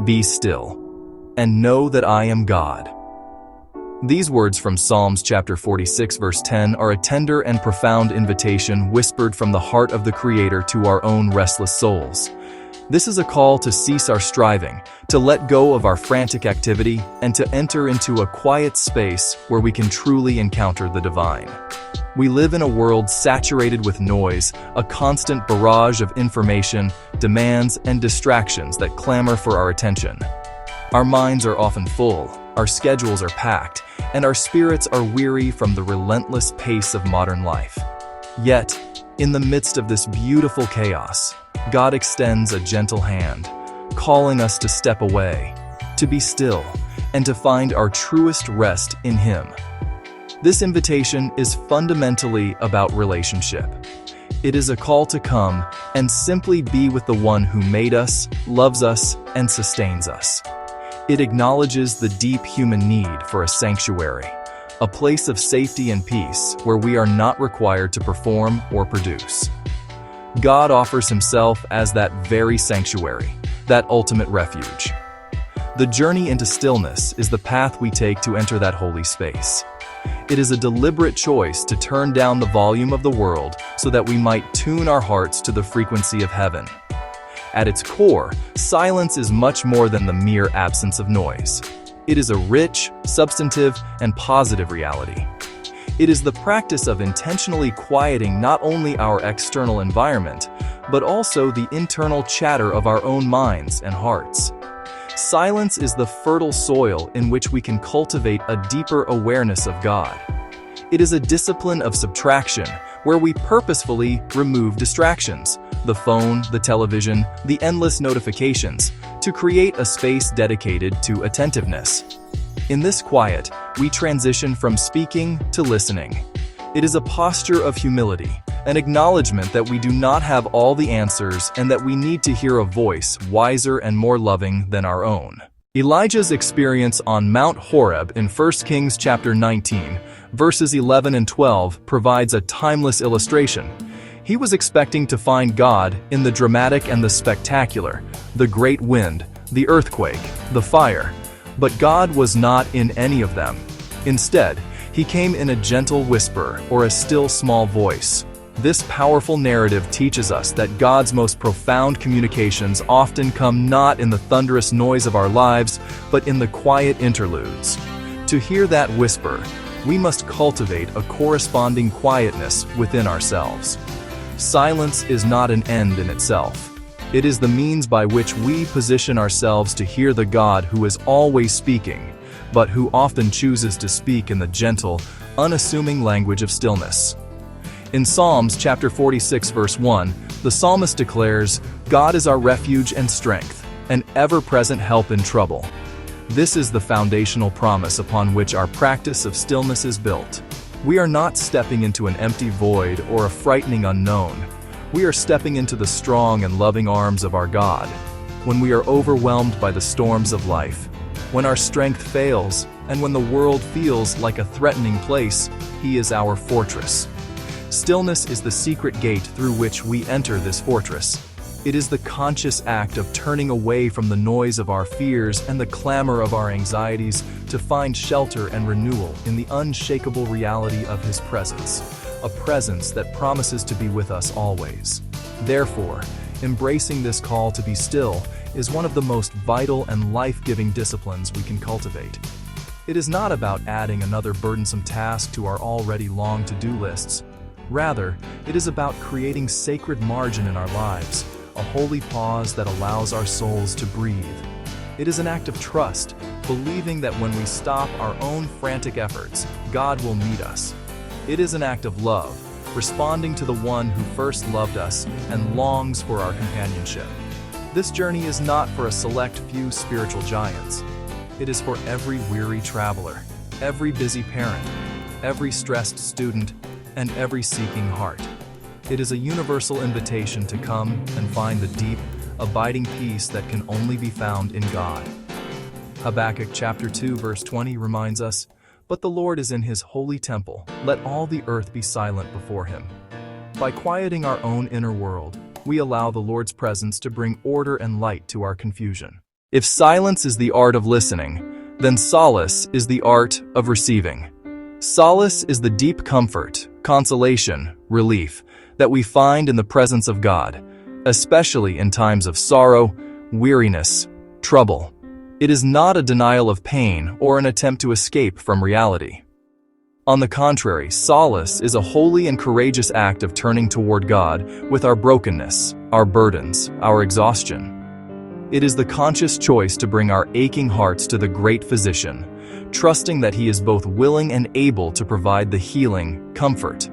Be still, and know that I am God. These words from Psalms chapter 46 verse 10 are a tender and profound invitation whispered from the heart of the Creator to our own restless souls. This is a call to cease our striving, to let go of our frantic activity, and to enter into a quiet space where we can truly encounter the divine. We live in a world saturated with noise, a constant barrage of information, demands, and distractions that clamor for our attention. Our minds are often full, our schedules are packed, and our spirits are weary from the relentless pace of modern life. Yet, in the midst of this beautiful chaos, God extends a gentle hand, calling us to step away, to be still, and to find our truest rest in Him. This invitation is fundamentally about relationship. It is a call to come and simply be with the one who made us, loves us, and sustains us. It acknowledges the deep human need for a sanctuary, a place of safety and peace where we are not required to perform or produce. God offers Himself as that very sanctuary, that ultimate refuge. The journey into stillness is the path we take to enter that holy space. It is a deliberate choice to turn down the volume of the world so that we might tune our hearts to the frequency of heaven. At its core, silence is much more than the mere absence of noise. It is a rich, substantive, and positive reality. It is the practice of intentionally quieting not only our external environment, but also the internal chatter of our own minds and hearts. Silence is the fertile soil in which we can cultivate a deeper awareness of God. It is a discipline of subtraction where we purposefully remove distractions, the phone, the television, the endless notifications, to create a space dedicated to attentiveness. In this quiet, we transition from speaking to listening. It is a posture of humility, an acknowledgement that we do not have all the answers and that we need to hear a voice wiser and more loving than our own. Elijah's experience on Mount Horeb in 1 Kings chapter 19, verses 11 and 12 provides a timeless illustration. He was expecting to find God in the dramatic and the spectacular, the great wind, the earthquake, the fire. But God was not in any of them. Instead, He came in a gentle whisper or a still small voice. This powerful narrative teaches us that God's most profound communications often come not in the thunderous noise of our lives, but in the quiet interludes. To hear that whisper, we must cultivate a corresponding quietness within ourselves. Silence is not an end in itself. It is the means by which we position ourselves to hear the God who is always speaking, but who often chooses to speak in the gentle, unassuming language of stillness. In Psalms chapter 46 verse 1, the psalmist declares, "God is our refuge and strength, an ever-present help in trouble." This is the foundational promise upon which our practice of stillness is built. We are not stepping into an empty void or a frightening unknown. We are stepping into the strong and loving arms of our God. When we are overwhelmed by the storms of life, when our strength fails, and when the world feels like a threatening place, He is our fortress. Stillness is the secret gate through which we enter this fortress. It is the conscious act of turning away from the noise of our fears and the clamor of our anxieties to find shelter and renewal in the unshakable reality of His presence, a presence that promises to be with us always. Therefore, embracing this call to be still is one of the most vital and life-giving disciplines we can cultivate. It is not about adding another burdensome task to our already long to-do lists. Rather, it is about creating sacred margin in our lives, a holy pause that allows our souls to breathe. It is an act of trust, believing that when we stop our own frantic efforts, God will meet us. It is an act of love, responding to the one who first loved us and longs for our companionship. This journey is not for a select few spiritual giants. It is for every weary traveler, every busy parent, every stressed student, and every seeking heart. It is a universal invitation to come and find the deep, abiding peace that can only be found in God. Habakkuk chapter 2 verse 20 reminds us, "But the Lord is in His holy temple, let all the earth be silent before Him." By quieting our own inner world, we allow the Lord's presence to bring order and light to our confusion. If silence is the art of listening, then solace is the art of receiving. Solace is the deep comfort, consolation, relief that we find in the presence of God, especially in times of sorrow, weariness, trouble. It is not a denial of pain or an attempt to escape from reality. On the contrary, solace is a holy and courageous act of turning toward God with our brokenness, our burdens, our exhaustion. It is the conscious choice to bring our aching hearts to the great physician, trusting that he is both willing and able to provide the healing, comfort.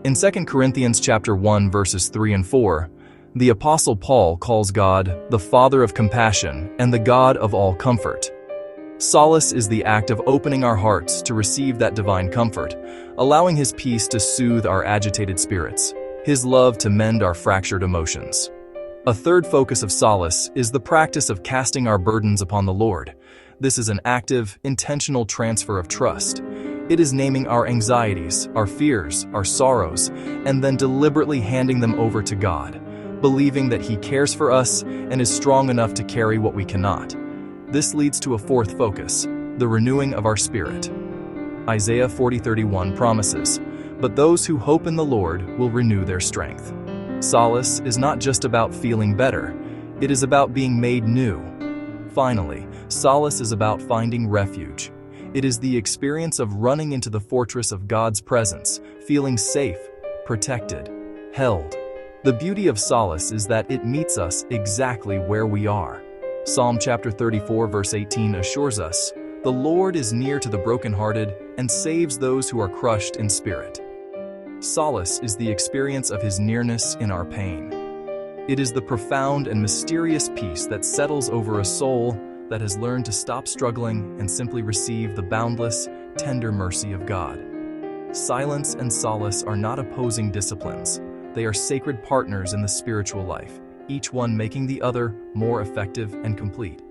In 2 Corinthians chapter 1 verses 3 and 4, the Apostle Paul calls God the Father of compassion and the God of all comfort. Solace is the act of opening our hearts to receive that divine comfort, allowing His peace to soothe our agitated spirits, His love to mend our fractured emotions. A third focus of solace is the practice of casting our burdens upon the Lord. This is an active, intentional transfer of trust. It is naming our anxieties, our fears, our sorrows, and then deliberately handing them over to God, believing that He cares for us and is strong enough to carry what we cannot. This leads to a fourth focus, the renewing of our spirit. Isaiah 40:31 promises, "But those who hope in the Lord will renew their strength." Solace is not just about feeling better, it is about being made new. Finally, solace is about finding refuge. It is the experience of running into the fortress of God's presence, feeling safe, protected, held. The beauty of solace is that it meets us exactly where we are. Psalm chapter 34 verse 18 assures us, "The Lord is near to the brokenhearted and saves those who are crushed in spirit." Solace is the experience of His nearness in our pain. It is the profound and mysterious peace that settles over a soul that has learned to stop struggling and simply receive the boundless, tender mercy of God. Silence and solace are not opposing disciplines. They are sacred partners in the spiritual life, each one making the other more effective and complete.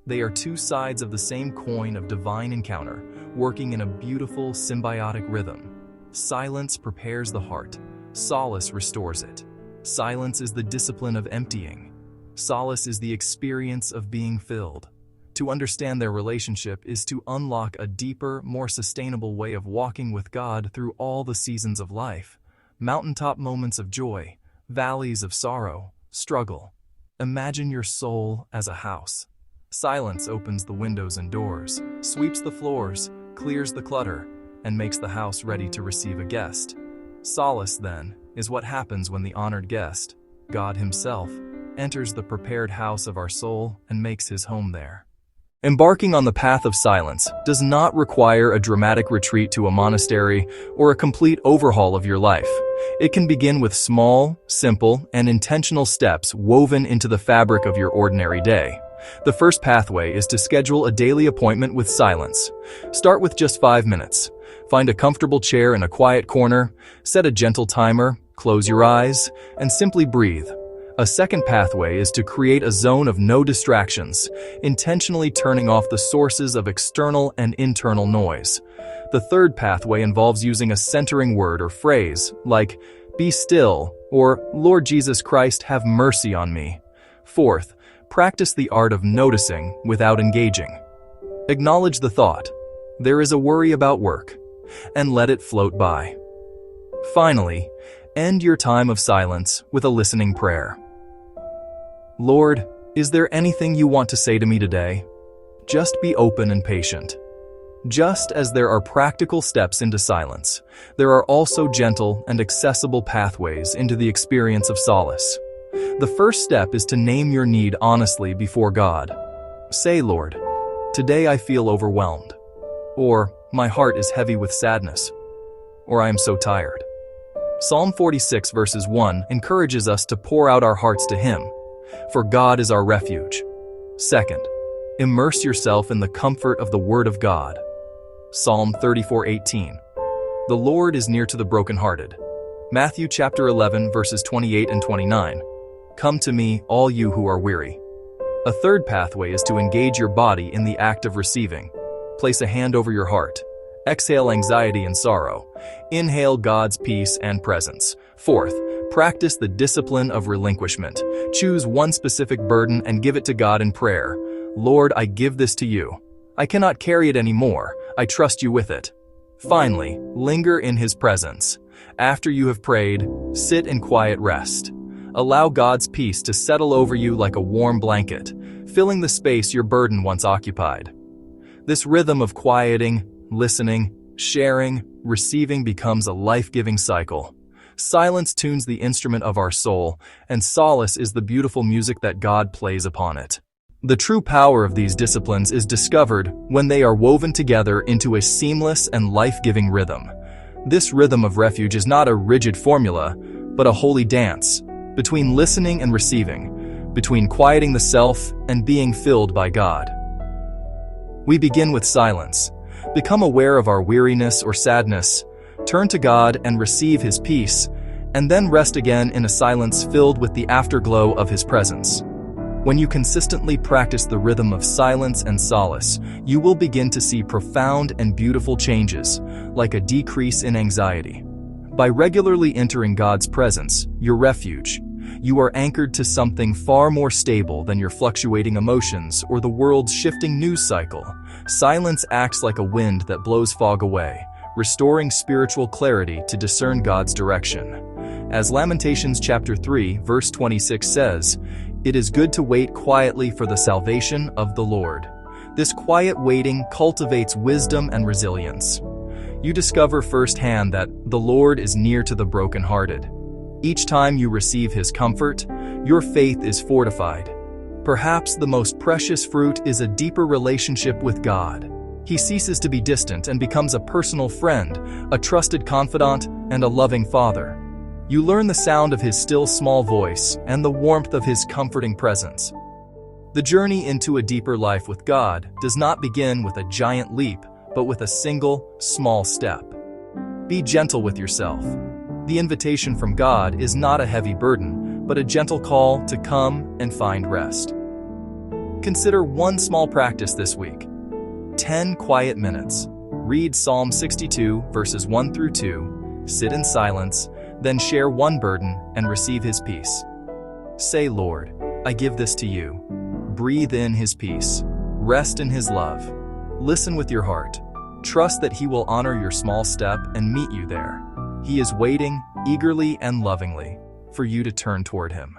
They are two sides of the same coin of divine encounter, working in a beautiful, symbiotic rhythm. Silence prepares the heart. Solace restores it. Silence is the discipline of emptying. Solace is the experience of being filled. To understand their relationship is to unlock a deeper, more sustainable way of walking with God through all the seasons of life. Mountaintop moments of joy, valleys of sorrow, struggle. Imagine your soul as a house. Silence opens the windows and doors, sweeps the floors, clears the clutter, and makes the house ready to receive a guest. Solace, then, is what happens when the honored guest, God Himself, enters the prepared house of our soul and makes His home there. Embarking on the path of silence does not require a dramatic retreat to a monastery or a complete overhaul of your life. It can begin with small, simple, and intentional steps woven into the fabric of your ordinary day. The first pathway is to schedule a daily appointment with silence. Start with just 5 minutes. Find a comfortable chair in a quiet corner, set a gentle timer, close your eyes, and simply breathe. A second pathway is to create a zone of no distractions, intentionally turning off the sources of external and internal noise. The third pathway involves using a centering word or phrase, like, "Be still," or "Lord Jesus Christ, have mercy on me." Fourth, practice the art of noticing without engaging. Acknowledge the thought, "There is a worry about work," and let it float by. Finally, end your time of silence with a listening prayer. Lord, is there anything you want to say to me today? Just be open and patient. Just as there are practical steps into silence, there are also gentle and accessible pathways into the experience of solace. The first step is to name your need honestly before God. Say, "Lord, today I feel overwhelmed," or "My heart is heavy with sadness," or "I am so tired." Psalm 46 verses 1 encourages us to pour out our hearts to Him, for God is our refuge. Second, immerse yourself in the comfort of the Word of God. Psalm 34:18. The Lord is near to the brokenhearted. Matthew chapter 11 verses 28 and 29. Come to me, all you who are weary. A third pathway is to engage your body in the act of receiving. Place a hand over your heart. Exhale anxiety and sorrow. Inhale God's peace and presence. Fourth, practice the discipline of relinquishment. Choose one specific burden and give it to God in prayer. Lord, I give this to you. I cannot carry it anymore. I trust you with it. Finally, linger in His presence. After you have prayed, sit in quiet rest. Allow God's peace to settle over you like a warm blanket, filling the space your burden once occupied. This rhythm of quieting, listening, sharing, receiving becomes a life-giving cycle. Silence tunes the instrument of our soul, and solace is the beautiful music that God plays upon it. The true power of these disciplines is discovered when they are woven together into a seamless and life-giving rhythm. This rhythm of refuge is not a rigid formula, but a holy dance, between listening and receiving, between quieting the self and being filled by God. We begin with silence. Become aware of our weariness or sadness, turn to God and receive His peace, and then rest again in a silence filled with the afterglow of His presence. When you consistently practice the rhythm of silence and solace, you will begin to see profound and beautiful changes, like a decrease in anxiety. By regularly entering God's presence, your refuge, you are anchored to something far more stable than your fluctuating emotions or the world's shifting news cycle. Silence acts like a wind that blows fog away, restoring spiritual clarity to discern God's direction. As Lamentations chapter 3, verse 26 says, "It is good to wait quietly for the salvation of the Lord." This quiet waiting cultivates wisdom and resilience. You discover firsthand that the Lord is near to the brokenhearted. Each time you receive His comfort, your faith is fortified. Perhaps the most precious fruit is a deeper relationship with God. He ceases to be distant and becomes a personal friend, a trusted confidant, and a loving Father. You learn the sound of His still small voice and the warmth of His comforting presence. The journey into a deeper life with God does not begin with a giant leap, but with a single, small step. Be gentle with yourself. The invitation from God is not a heavy burden, but a gentle call to come and find rest. Consider one small practice this week. 10 quiet minutes. Read Psalm 62, verses 1 through 2, sit in silence, then share one burden and receive His peace. Say, Lord, I give this to you. Breathe in His peace. Rest in His love. Listen with your heart. Trust that He will honor your small step and meet you there. He is waiting, eagerly and lovingly, for you to turn toward Him.